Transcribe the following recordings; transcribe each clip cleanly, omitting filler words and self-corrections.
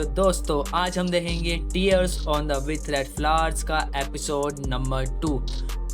सो दोस्तों आज हम देखेंगे tears on the with red flowers का एपिसोड नंबर 2।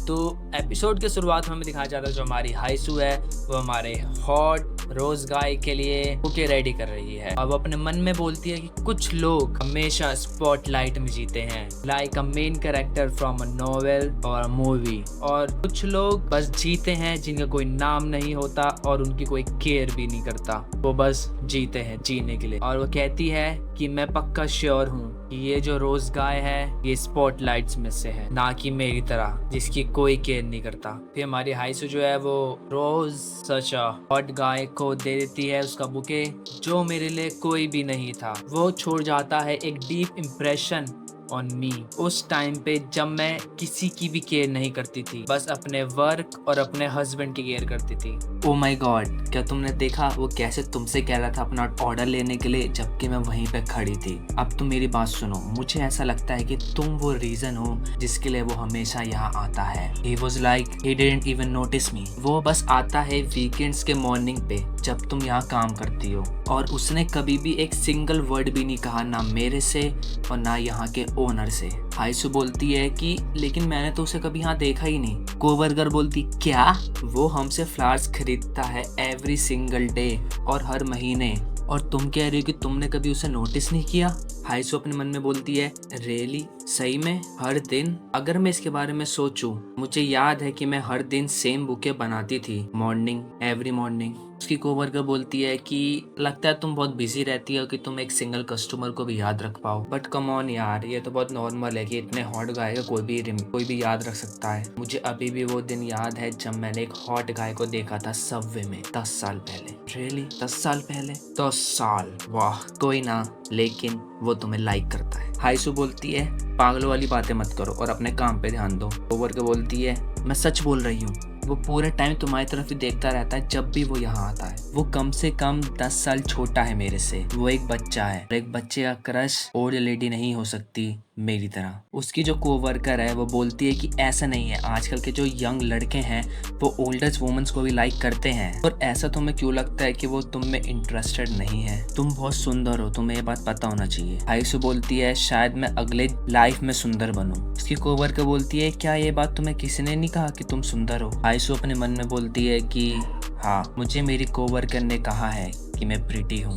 तो एपिसोड के शुरुआत में हमें दिखाया जाता है जो हमारी हाइसू है वो हमारे हॉट रोज गाय के लिए बुके रेडी कर रही है। अब अपने मन में बोलती है कि कुछ लोग हमेशा स्पॉटलाइट में जीते हैं like a main character from a novel और अ मूवी, और कुछ लोग बस जीते हैं जिनका कोई नाम नहीं होता और उनकी कोई केयर भी नहीं करता, वो बस जीते हैं जीने के लिए। और वो कहती है कि मैं पक्का श्योर हूँ कि ये जो रोज गाय है ये स्पॉटलाइट्स में से है, ना कि मेरी तरह जिसकी कोई केयर नहीं करता। फिर हमारी हाइसू जो है वो रोज सच हॉट गाय को दे देती है उसका बुके, जो मेरे लिए कोई भी नहीं था। वो छोड़ जाता है एक डीप इम्प्रेशन ऑन मी उस टाइम पे जब मैं किसी की भी केयर नहीं करती थी, बस अपने वर्क और अपने हस्बैंड की केयर करती थी। ओ माय गॉड, क्या तुमने देखा वो कैसे तुमसे कह रहा था अपना ऑर्डर लेने के लिए जबकि मैं वहीं पे खड़ी थी। अब तुम मेरी बात सुनो, मुझे ऐसा लगता है कि तुम वो रीजन हो जिसके लिए वो हमेशा यहाँ आता है। He was like he didn't even notice me। वो बस आता है वीकेंड्स के मॉर्निंग पे जब तुम यहाँ काम करती हो, और उसने कभी भी एक सिंगल वर्ड भी नहीं कहा, ना मेरे से और ना यहाँ के ओनर से। हाइसू बोलती है कि लेकिन मैंने तो उसे कभी यहाँ देखा ही नहीं। कोवर्कर बोलती क्या? वो हमसे फ्लावर्स खरीदता है एवरी सिंगल डे और हर महीने, और तुम कह रही हो कि तुमने कभी उसे नोटिस नहीं किया। हाइसू अपने मन में बोलती है रियली, सही में हर दिन? अगर मैं इसके बारे में सोचूं, मुझे याद है कि मैं हर दिन सेम बुके बनाती थी मॉर्निंग, एवरी मॉर्निंग। उसकी कोवर्कर बोलती है कि लगता है तुम बहुत बिजी रहती हो कि तुम एक सिंगल कस्टमर को भी याद रख पाओ, बट कम ऑन यार, ये तो बहुत नॉर्मल है कि इतने हॉट गाय को कोई भी याद रख सकता है। मुझे अभी भी वो दिन याद है जब मैंने एक हॉट गाय को देखा था सबवे में 10 साल पहले। रियली 10 साल पहले? 10 साल, वाह। कोई ना, लेकिन वो तुम्हें लाइक करता है। हाइसू बोलती है पागलों वाली बातें मत करो और अपने काम पे ध्यान दो। कोवर्कर बोलती है मैं सच बोल रही हूँ, वो पूरे टाइम तुम्हारी तरफ ही देखता रहता है जब भी वो यहाँ आता है। वो कम से कम 10 साल छोटा है मेरे से, वो एक बच्चा है, और एक बच्चे का क्रश ओल्ड लेडी नहीं हो सकती मेरी तरह। उसकी जो कोवर्कर है वो बोलती है कि ऐसा नहीं है, आजकल के जो यंग लड़के हैं वो ओल्डेस्ट वुमेन्स को भी लाइक करते हैं, और ऐसा तुम्हें क्यों लगता है कि वो तुम में इंटरेस्टेड नहीं है? तुम बहुत सुंदर हो, तुम्हें ये बात पता होना चाहिए। हाइसू बोलती है शायद मैं अगले लाइफ में सुंदर बनूं। उसकी कोवर्कर बोलती है क्या ये बात तुम्हें किसी ने नहीं कहा कि तुम सुंदर हो? हाइसू अपने मन में बोलती है कि हाँ, मुझे मेरी कोवर्कर ने कहा है कि मैं प्रीटी हूँ।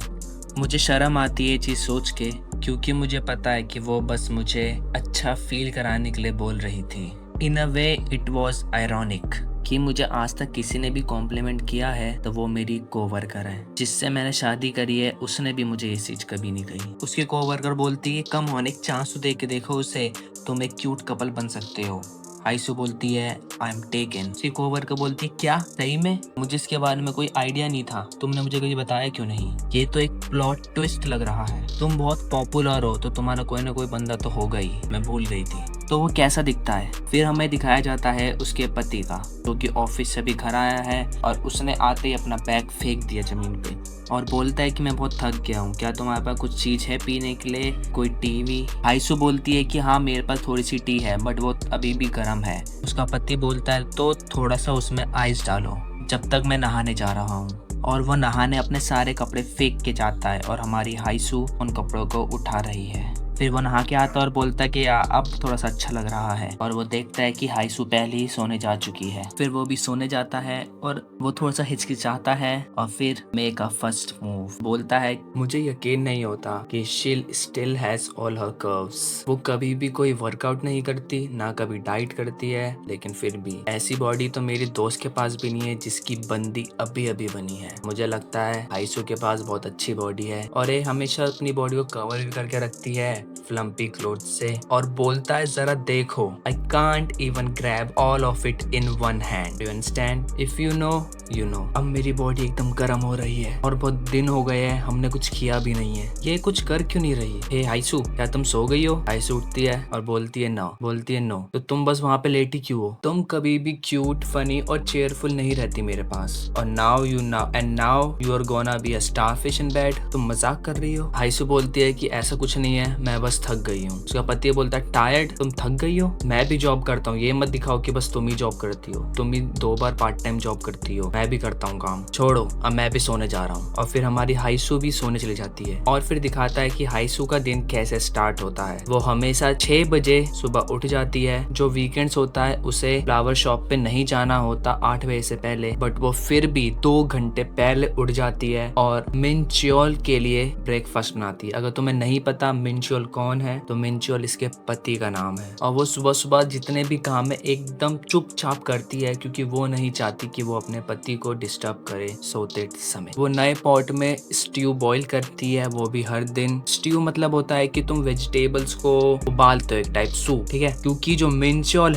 मुझे शर्म आती है ये चीज़ सोच के, क्योंकि मुझे पता है कि वो बस मुझे अच्छा फील कराने के लिए बोल रही थी। इन अ वे इट वॉज आयरॉनिक कि मुझे आज तक किसी ने भी कॉम्प्लीमेंट किया है तो वो मेरी कोवर्कर है, जिससे मैंने शादी करी है, उसने भी मुझे ये चीज कभी नहीं कही। उसकी कोवर्कर बोलती है कम ऑन, एक चांस तो दे के देखो उसे, तुम एक क्यूट कपल बन सकते हो। हाइसू बोलती है आई एम टेकन। उसकी कोवर्कर बोलती है क्या सही में? मुझे इसके बारे में कोई आइडिया नहीं था, तुमने मुझे कभी बताया क्यों नहीं? ये तो एक प्लॉट ट्विस्ट लग रहा है। तुम बहुत पॉपुलर हो तो तुम्हारा कोई ना कोई बंदा तो होगा ही, मैं भूल गई थी। तो वो कैसा दिखता है? फिर हमें दिखाया जाता है उसके पति का, जो कि ऑफिस से भी घर आया है, और उसने आते ही अपना बैग फेंक दिया जमीन पे और बोलता है कि मैं बहुत थक गया हूँ, क्या तुम्हारे पास कुछ चीज है पीने के लिए, कोई टीवी? हाइसू बोलती है कि हाँ मेरे पास थोड़ी सी टी है बट वो अभी भी गर्म है। उसका पति बोलता है तो थोड़ा सा उसमें आइस डालो जब तक मैं नहाने जा रहा हूँ, और वो नहाने अपने सारे कपड़े फेंक के जाता है और हमारी हाइसू उन कपड़ों को उठा रही है। फिर वो नहा के आता है और बोलता है कि अब थोड़ा सा अच्छा लग रहा है, और वो देखता है कि हाइसू पहले ही सोने जा चुकी है। फिर वो भी सोने जाता है और वो थोड़ा सा हिचकिचाता है और फिर मेक अ फर्स्ट मूव। बोलता है मुझे यकीन नहीं होता कि शील still has all her curves. वो कभी भी कोई वर्कआउट नहीं करती, ना कभी डाइट करती है, लेकिन फिर भी ऐसी बॉडी तो मेरी दोस्त के पास भी नहीं है जिसकी बंदी अभी अभी बनी है। मुझे लगता है हाइसू के पास बहुत अच्छी बॉडी है, और ये हमेशा अपनी बॉडी को कवर भी करके रखती है फ्लम्पी क्लोथ से, और बोलता है जरा देखो, I can't even grab all of it in one hand, you understand? If you know you know. अब मेरी बॉडी एकदम गर्म हो रही है और बहुत दिन हो गए हैं हमने कुछ किया भी नहीं है, ये कुछ कर क्यों नहीं रही? हे हाइसू, क्या तुम सो गई हो? हाइसू उठती है और बोलती है नो। तो तुम बस वहाँ पे लेटी क्यों हो? तुम कभी भी क्यूट, फनी और चेयरफुल नहीं रहती मेरे पास, और now you are gonna be a starfish in bed. तुम मजाक कर रही हो? हाइसू बोलती है कि ऐसा कुछ नहीं है, मैं बस बस थक गई हूँ। उसका पति बोलता है टायर्ड, तुम थक गई हो, मैं भी जॉब करता हूँ, ये मत दिखाओ कि बस तुम ही जॉब करती हो, तुम ही 2 बार पार्ट टाइम जॉब करती हो, मैं भी करता हूँ काम, छोड़ो अब मैं भी सोने जा रहा हूँ। और फिर हमारी हाइसू भी सोने चली जाती है। और फिर दिखाता है कि हाइसू का दिन कैसे स्टार्ट होता है। वो हमेशा 6 बजे सुबह उठ जाती है। जो वीकेंड्स होता है उसे फ्लावर शॉप पे नहीं जाना होता 8 बजे से पहले, बट वो फिर भी 2 घंटे पहले उठ जाती है और मिनच्योल के लिए ब्रेकफास्ट बनाती है। अगर तुम्हें नहीं पता मिनच्योल कौन है, तो मिनच्योल इसके पति का नाम है। और वो सुबह सुबह जितने भी काम है एकदम चुपचाप करती है, क्योंकि वो नहीं चाहती कि वो अपने पति को डिस्टर्ब करे सोते समय। वो नए पॉट में स्ट्यू बॉईल करती है, वो भी हर दिन। स्ट्यू मतलब होता है कि तुम वेजिटेबल्स को उबालते हो, एक टाइप सूप, ठीक है। क्योंकि जो मिनच्योल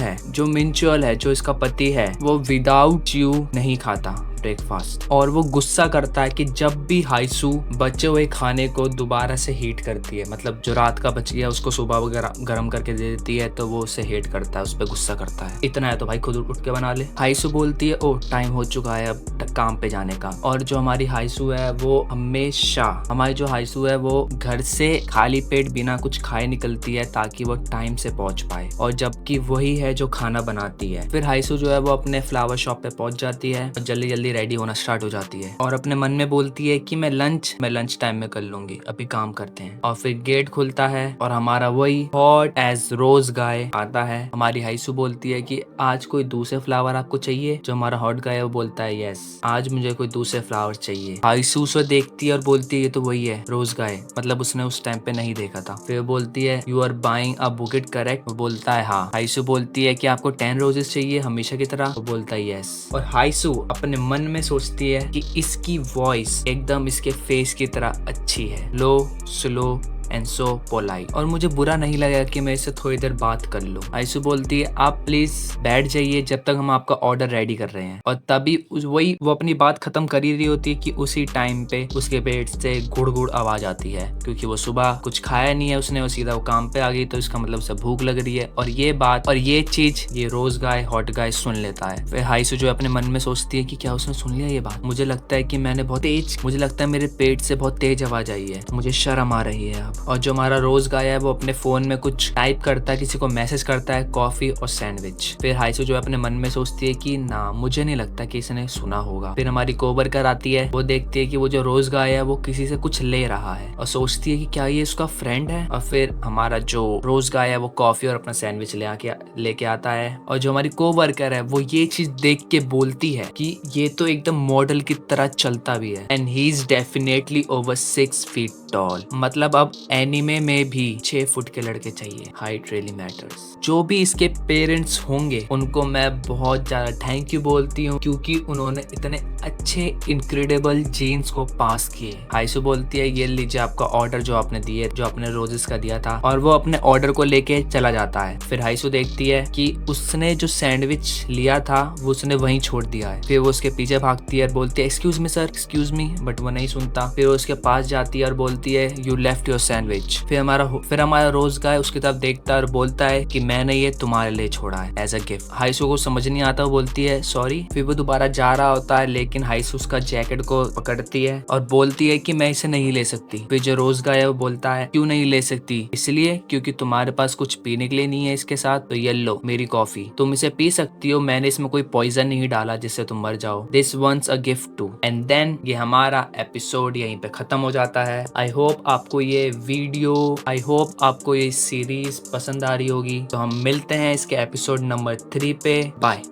है जो इसका पति है, वो विदाउट स्ट्यू नहीं खाता ब्रेकफास्ट। और वो गुस्सा करता है कि जब भी हाइसू बचे हुए खाने को दोबारा से हीट करती है, मतलब जो रात का बच गया उसको सुबह गर्म करके दे देती है, तो वो उसे हेट करता है, उस पर गुस्सा करता है। इतना है तो भाई खुद उठ के बना ले। हाइसू बोलती है ओ टाइम हो चुका है अब काम पे जाने का। और जो हमारी हाइसू है वो घर से खाली पेट बिना कुछ खाए निकलती है, ताकि वो टाइम से पहुंच पाए, और जबकि वही है जो खाना बनाती है। फिर हाइसू जो है वो अपने फ्लावर शॉप पे पहुंच जाती है और जल्दी जल्दी रेडी होना स्टार्ट हो जाती है, और अपने मन में बोलती है कि मैं लंच टाइम में कर लूंगी, अभी काम करते हैं। और फिर गेट खुलता है और हमारा वही हॉट एज रोज गाय आता है। हमारी हाइसू बोलती है कि आज कोई दूसरे फ्लावर आपको चाहिए। जो हमारा हॉट गाय है वो बोलता है यस, आज मुझे कोई दूसरे फ्लावर चाहिए। हाइसू उसे देखती है और बोलती है ये तो वही है रोज गाय, मतलब उसने उस टाइम पे नहीं देखा था। फिर बोलती है you are buying a bouquet correct. वो बोलता है हाँ। हाइसू बोलती है कि आपको 10 रोजेस चाहिए हमेशा की तरह। वो बोलता है यस। और हाइसू अपने मन में सोचती है कि इसकी वॉइस एकदम इसके फेस की तरह अच्छी है, लो स्लो एंड सो पोलाइट, और मुझे बुरा नहीं लगा कि मैं इससे थोड़ी देर बात कर लूं। आयशु बोलती है आप प्लीज बैठ जाइए जब तक हम आपका ऑर्डर रेडी कर रहे हैं। और तभी वो अपनी बात खत्म कर ही रही होती है कि उसी टाइम पे उसके पेट से गुड़ गुड़ आवाज आती है, क्योंकि वो सुबह कुछ खाया नहीं है उसने, वो सीधा वो काम पे आ गई, तो इसका मतलब उसे भूख लग रही है। और ये चीज ये रोज गाय हॉट गाय सुन लेता है। फिर हाइसू जो अपने मन में सोचती है कि क्या उसने सुन लिया ये बात, मुझे लगता है कि मुझे लगता है मेरे पेट से बहुत तेज आवाज आई है, मुझे शर्म आ रही है अब। और जो हमारा रोज गाय है वो अपने फोन में कुछ टाइप करता है, किसी को मैसेज करता है कॉफी और सैंडविच। फिर हाइसू जो अपने मन में सोचती है कि ना मुझे नहीं लगता कि इसने सुना होगा। फिर हमारी कोवर्कर आती है, वो देखती है कि वो जो रोज गाय है वो किसी से कुछ ले रहा है और सोचती है कि क्या ये उसका फ्रेंड है। और फिर हमारा जो रोज गाय है वो कॉफी और अपना सैंडविच लेके आता है। और जो हमारी कोवर्कर है वो ये चीज देख के बोलती है कि ये तो एकदम मॉडल की तरह चलता भी है, and he is definitely over 6 feet tall. मतलब अब एनिमे में भी 6 फुट के लड़के चाहिए, हाइट रियली मैटर्स। जो भी इसके पेरेंट्स होंगे उनको मैं बहुत ज्यादा थैंक यू बोलती हूँ, क्योंकि उन्होंने इतने अच्छे इनक्रेडिबल जीन्स को पास किए। हाइसू बोलती है ये लीजिए आपका ऑर्डर जो आपने दिए, जो आपने रोजेस का दिया था, और वो अपने ऑर्डर को लेके चला जाता है। फिर हाइसू देखती है कि उसने जो सैंडविच लिया था वो उसने वहीं छोड़ दिया है। फिर वो उसके पीछे भागती है और बोलती है excuse me sir, excuse me, but वो नहीं सुनता। फिर वो उसके पास जाती है और बोलती है यू लेफ्ट योर सैंडविच। फिर हमारा रोज गाय उसकी तरफ देखता है और बोलता है कि मैंने ये तुम्हारे लिए छोड़ा है एज अ गिफ्ट। हाइसू को समझ नहीं आता, वो बोलती है सॉरी। फिर वो दोबारा जा रहा होता है, लेकिन हाइसू उसका जैकेट को पकड़ती है और बोलती है कि मैं इसे नहीं ले सकती। फिर जो रोज गाय है वो बोलता है क्यों नहीं ले सकती, इसलिए क्योंकि तुम्हारे पास कुछ पीने के लिए नहीं है इसके साथ, तो ये लो मेरी कॉफी, तुम इसे पी सकती हो, मैंने इसमें कोई पॉइजन नहीं डाला जिससे तुम मर जाओ, this one's a gift too. And then ये हमारा एपिसोड यहीं पे खत्म हो जाता है। आई होप आपको ये सीरीज पसंद आ रही होगी। तो हम मिलते हैं इसके एपिसोड नंबर 3 पे। बाय।